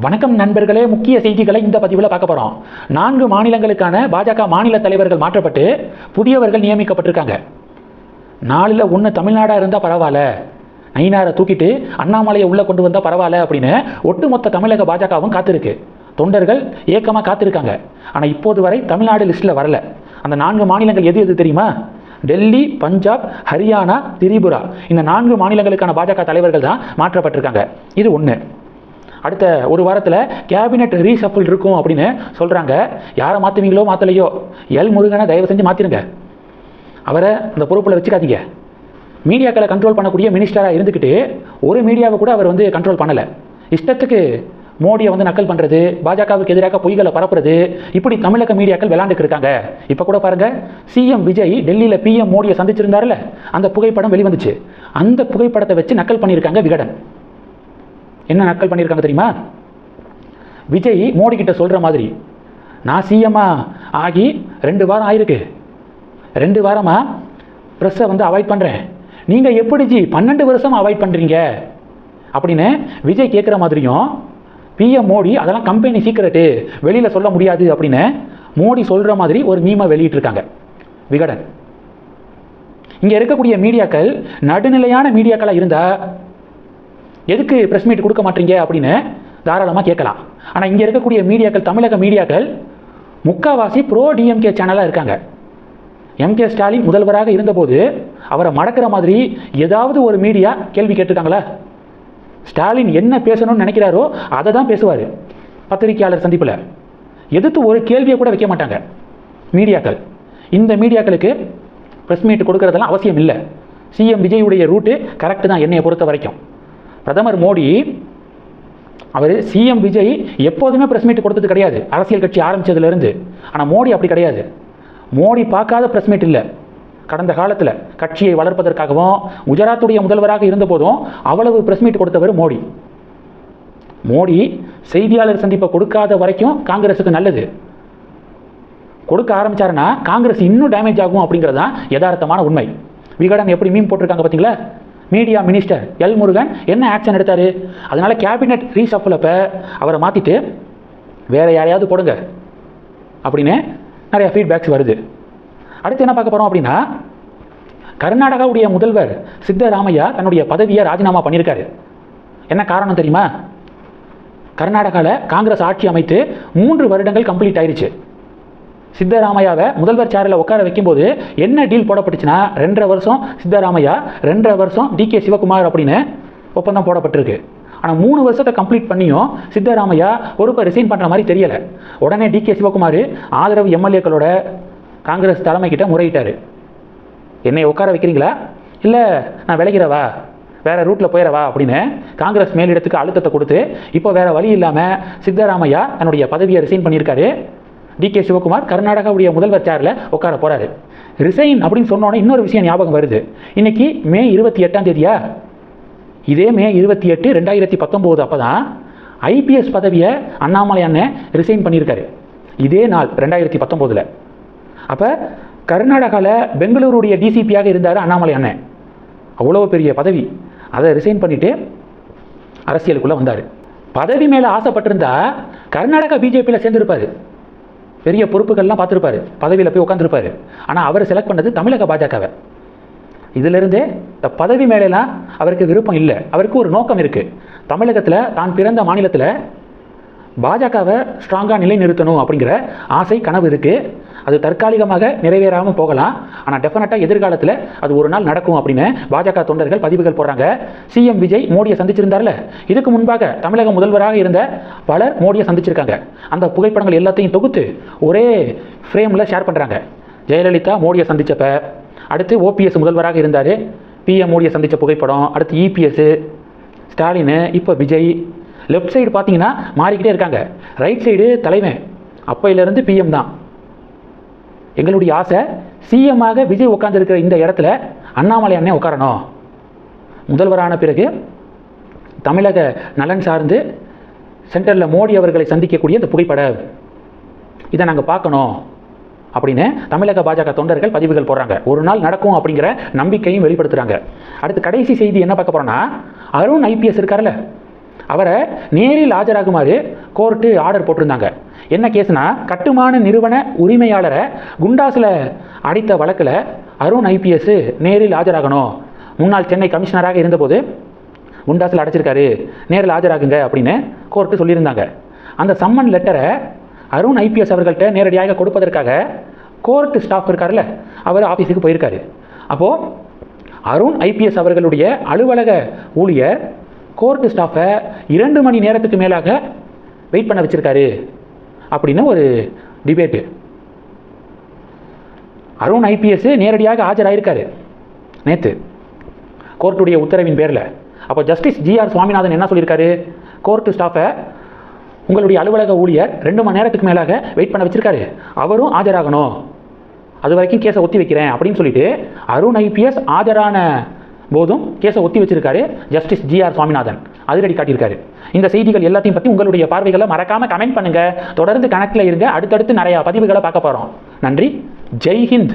வணக்கம் நண்பர்களே, முக்கிய செய்திகளை இந்த பதிவில் பார்க்க போகிறோம். 4 மாநிலங்களுக்கான பாஜக மாநில தலைவர்கள் மாற்றப்பட்டு புதியவர்கள் நியமிக்கப்பட்டிருக்காங்க. 4ல் 1 தமிழ்நாடாக இருந்தால் பரவாயில்ல, நயினாரை தூக்கிட்டு அண்ணாமலையை உள்ளே கொண்டு வந்தால் பரவாயில்ல அப்படின்னு ஒட்டுமொத்த தமிழக பாஜகவும் காத்திருக்கு. தொண்டர்கள் ஏக்கமாக காத்திருக்காங்க. ஆனால் இப்போது வரை தமிழ்நாடு லிஸ்ட்டில் வரல. அந்த 4 மாநிலங்கள் எது எது தெரியுமா? டெல்லி, பஞ்சாப், ஹரியானா, திரிபுரா. இந்த 4 மாநிலங்களுக்கான பாஜக தலைவர்கள் தான் மாற்றப்பட்டிருக்காங்க. இது ஒன்று. அடுத்த ஒரு வாரத்தில் கேபினெட் ரீஷஃபிள் இருக்கும் அப்படின்னு சொல்கிறாங்க. யாரை மாற்றுவீங்களோ மாற்றலையோ, எல் முருகனை தயவு செஞ்சு மாற்றிடுங்க. அவரை அந்த பொறுப்பில் வச்சுக்காதீங்க. மீடியாக்களை கண்ட்ரோல் பண்ணக்கூடிய மினிஸ்டராக இருந்துக்கிட்டு ஒரு மீடியாவை கூட அவர் கண்ட்ரோல் பண்ணலை. இஷ்டத்துக்கு மோடியை நக்கல் பண்ணுறது, பாஜகவுக்கு எதிராக பொய்களை பரப்புறது, இப்படி தமிழக மீடியாக்கள் விளாண்டுக்கு இருக்காங்க. இப்போ கூட பாருங்கள், சிஎம் விஜய் டெல்லியில் பிஎம் மோடியை சந்திச்சிருந்தார்ல, அந்த புகைப்படம் வெளிவந்துச்சு. அந்த புகைப்படத்தை வச்சு நக்கல் பண்ணியிருக்காங்க விகடன். என்ன நக்கல் பண்ணியிருக்காங்க தெரியுமா? விஜய் மோடி கிட்ட சொல்கிற மாதிரி, நான் சிஎம்மாக ஆகி 2 வாரம் ஆயிருக்கு, 2 வாரமாக ப்ரெஸ்ஸை அவாய்ட் பண்ணுறேன், நீங்கள் எப்படி 12 வருஷம் அவாய்ட் பண்ணுறீங்க அப்படின்னு விஜய் கேட்குற மாதிரியும், பிஎம் மோடி அதெல்லாம் கம்பெனி சீக்கிரட்டு, வெளியில் சொல்ல முடியாது அப்படின்னு மோடி சொல்கிற மாதிரி ஒரு மீமை வெளியிட்டிருக்காங்க விகடன். இங்கே இருக்கக்கூடிய மீடியாக்கள் நடுநிலையான மீடியாக்களாக இருந்தால் எதுக்கு ப்ரெஸ் மீட் கொடுக்க மாட்டீங்க அப்படின்னு தாராளமாக கேட்கலாம். ஆனால் இங்கே இருக்கக்கூடிய மீடியாக்கள், தமிழக மீடியாக்கள் முக்காவாசி ப்ரோ டிஎம்கே சேனலாக இருக்காங்க. எம்கே ஸ்டாலின் முதல்வராக இருந்தபோது அவரை மடக்கிற மாதிரி ஏதாவது ஒரு மீடியா கேள்வி கேட்டிருக்காங்களா? ஸ்டாலின் என்ன பேசணும்னு நினைக்கிறாரோ அதை தான் பேசுவார். பத்திரிகையாளர் சந்திப்பில் எதிர்த்து ஒரு கேள்வியை கூட வைக்க மாட்டாங்க மீடியாக்கள். இந்த மீடியாக்களுக்கு ப்ரெஸ் மீட் கொடுக்கறதெல்லாம் அவசியம் இல்லை. சிஎம் விஜயுடைய ரூட்டு கரெக்டு தான் என்னையை பொறுத்த வரைக்கும். பிரதமர் மோடி அவர் சிஎம் விஜய் எப்போதுமே ப்ரெஸ் மீட் கொடுத்தது கிடையாது, அரசியல் கட்சி ஆரம்பித்ததுலேருந்து. ஆனால் மோடி அப்படி கிடையாது. மோடி பார்க்காத ப்ரெஸ் மீட் இல்லை. கடந்த காலத்தில் கட்சியை வளர்ப்பதற்காகவும் குஜராத்துடைய முதல்வராக இருந்தபோதும் அவ்வளவு ப்ரெஸ் மீட் கொடுத்தவர் மோடி. மோடி செய்தியாளர் சந்திப்பை கொடுக்காத வரைக்கும் காங்கிரஸுக்கு நல்லது. கொடுக்க ஆரம்பித்தாருன்னா காங்கிரஸ் இன்னும் டேமேஜ் ஆகும் அப்படிங்கிறது தான் யதார்த்தமான உண்மை. விகடன் எப்படி மீன் போட்டிருக்காங்க பார்த்தீங்களா? மீடியா மினிஸ்டர் எல் முருகன் என்ன ஆக்ஷன் எடுத்தார்? அதனால் கேபினெட் ரீஷஃபிள் அப்போ அவரை மாற்றிட்டு வேறு யாரையாவது போடுங்க அப்படின்னு நிறையா ஃபீட்பேக்ஸ் வருது. அடுத்து என்ன பார்க்க போகிறோம் அப்படின்னா, கர்நாடகாவுடைய முதல்வர் சித்தராமையா தன்னுடைய பதவியை ராஜினாமா பண்ணியிருக்காரு. என்ன காரணம் தெரியுமா? கர்நாடகாவில் காங்கிரஸ் ஆட்சி அமைத்து 3 வருடங்கள் கம்ப்ளீட் ஆயிடுச்சு. சித்தராமையாவை முதல்வர் சேரில் உட்கார வைக்கும்போது என்ன டீல் போடப்பட்டுச்சுன்னா, 2.5 வருஷம் சித்தராமையா, 2.5 வருஷம் டிகே சிவகுமார் அப்படின்னு ஒப்பந்தம் போடப்பட்டிருக்கு. ஆனால் 3 வருஷத்தை கம்ப்ளீட் பண்ணியும் சித்தராமையா பொறுப்பை ரிசைன் பண்ணுற மாதிரி தெரியலை. உடனே டிகே சிவகுமார் ஆதரவு எம்எல்ஏக்களோட காங்கிரஸ் தலைமைக்கிட்ட முறையிட்டார். என்னை உட்கார வைக்கிறீங்களா, இல்லை நான் விளைகிறவா, வேறு ரூட்டில் போயிடவா அப்படின்னு காங்கிரஸ் மேலிடத்துக்கு அழுத்தத்தை கொடுத்து இப்போ வேறு வழி இல்லாமல் சித்தராமையா தன்னுடைய பதவியை ரிசைன் பண்ணியிருக்காரு. டிகே சிவகுமார் கர்நாடகாவுடைய முதல்வர் சேரில் உட்கார போகிறாரு. ரிசைன் அப்படின்னு சொன்னோன்னே இன்னொரு விஷயம் ஞாபகம் வருது. இன்னைக்கு மே 28ஆம் தேதியா? இதே மே 28, 2019 அப்போ தான் ஐபிஎஸ் பதவியை அண்ணாமலை அண்ணன் ரிசைன் பண்ணியிருக்காரு. இதே நாள் 2019. அப்போ கர்நாடகாவில் பெங்களூருடைய டிசிபியாக இருந்தார் அண்ணாமலை அண்ணன். அவ்வளோ பெரிய பதவி, அதை ரிசைன் பண்ணிவிட்டு அரசியலுக்குள்ளே வந்தார். பதவி மேலே ஆசைப்பட்டிருந்தா கர்நாடகா பிஜேபியில் சேர்ந்துருப்பார், பெரிய பொறுப்புகள்லாம் பார்த்துருப்பாரு, பதவியில் போய் உட்காந்துருப்பாரு. ஆனால் அவர் செலக்ட் பண்ணது தமிழக பாஜகவை. இதிலிருந்தே இந்த பதவி மேலெல்லாம் அவருக்கு விருப்பம் இல்லை. அவருக்கு ஒரு நோக்கம் இருக்குது. தமிழகத்தில் தான் பிறந்த மாநிலத்தில் பாஜகவை ஸ்ட்ராங்காக நிலைநிறுத்தணும் அப்படிங்கிற ஆசை, கனவு இருக்குது. அது தற்காலிகமாக நிறைவேறாமல் போகலாம், ஆனால் டெஃபினட்டாக எதிர்காலத்தில் அது ஒரு நாள் நடக்கும் அப்படின்னு பாஜக தொண்டர்கள் பதிவுகள் போடுறாங்க. சிஎம் விஜய் மோடியை சந்திச்சிருந்தார்ல, இதுக்கு முன்பாக தமிழக முதல்வராக இருந்த பலர் மோடியை சந்திச்சிருக்காங்க. அந்த புகைப்படங்கள் எல்லாத்தையும் தொகுத்து ஒரே ஃப்ரேமில் ஷேர் பண்ணுறாங்க. ஜெயலலிதா மோடியை சந்தித்தப்ப, அடுத்து ஓபிஎஸ் முதல்வராக இருந்தார், பிஎம் மோடியை சந்தித்த புகைப்படம், அடுத்து இபிஎஸ், ஸ்டாலின், இப்போ விஜய். லெஃப்ட் சைடு பார்த்தீங்கன்னா மாறிக்கிட்டே இருக்காங்க, ரைட் சைடு தலைவன் அப்பையிலேருந்து பிஎம் தான். எங்களுடைய ஆசை சிஎம்மாக விஜய் உட்கார்ந்துருக்கிற இந்த இடத்துல அண்ணாமலை அண்ணன் உட்காரணும். முதல்வரான பிறகு தமிழக நலன் சார்ந்து சென்டரில் மோடி அவர்களை சந்திக்கக்கூடிய இந்த புகைப்படம், இதை நாங்கள் பார்க்கணும் அப்படின்னு தமிழக பாஜக தொண்டர்கள் பதிவுகள் போடுறாங்க. ஒரு நாள் நடக்கும் அப்படிங்கிற நம்பிக்கையும் வெளிப்படுத்துகிறாங்க. அடுத்து கடைசி செய்தி என்ன பார்க்க போகிறோன்னா, அருண் ஐபிஎஸ் இருக்கார்ல, அவரை நேரில் ஆஜராகுமாறு கோர்ட்டு ஆர்டர் போட்டிருந்தாங்க. என்ன கேஸ்னா, கட்டுமான நிறுவன உரிமையாளரை குண்டாஸில் அடித்த வழக்கில் அருண் ஐபிஎஸ் நேரில் ஆஜராகணும். முன்னாள் சென்னை கமிஷனராக இருந்தபோது குண்டாஸில் அடைச்சிருக்காரு, நேரில் ஆஜராகுங்க அப்படின்னு கோர்ட்டு சொல்லியிருந்தாங்க. அந்த சம்மன் லெட்டரை அருண் ஐபிஎஸ் அவர்கள்ட்ட நேரடியாக கொடுப்பதற்காக கோர்ட்டு ஸ்டாஃப் இருக்கார்ல, அவர் ஆஃபீஸுக்கு போயிருக்காரு. அப்போது அருண் ஐபிஎஸ் அவர்களுடைய அலுவலக ஊழியர் கோர்ட்டு ஸ்டாஃபை 2 மணி நேரத்துக்கு மேலாக வெயிட் பண்ண வச்சுருக்காரு அப்படின்னு ஒரு டிபேட்டு. அருண் ஐபிஎஸ் நேரடியாக ஆஜராயிருக்காரு நேற்று கோர்ட்டுடைய உத்தரவின் பேரில். அப்போ ஜஸ்டிஸ் ஜிஆர் சுவாமிநாதன் என்ன சொல்லியிருக்காரு, கோர்ட்டு ஸ்டாஃபை உங்களுடைய அலுவலக ஊழியர் 2 மணி நேரத்துக்கு மேலாக வெயிட் பண்ண வச்சுருக்காரு, அவரும் ஆஜராகணும், அது வரைக்கும் கேஸை ஒத்தி வைக்கிறேன் அப்படின்னு சொல்லிட்டு அருண் ஐபிஎஸ் ஆஜரான போதும் கேஸை ஒத்தி வச்சிருக்காரு ஜஸ்டிஸ் ஜிஆர் சுவாமிநாதன். அதிரடி காட்டியிருக்காரு. இந்த செய்திகள் எல்லாத்தையும் பற்றி உங்களுடைய பார்வைகளை மறக்காமல் கமெண்ட் பண்ணுங்கள். தொடர்ந்து கணக்கில் இருங்க. அடுத்தடுத்து நிறையா பதிவுகளை பார்க்க போகிறோம். நன்றி. ஜெய் ஹிந்த்.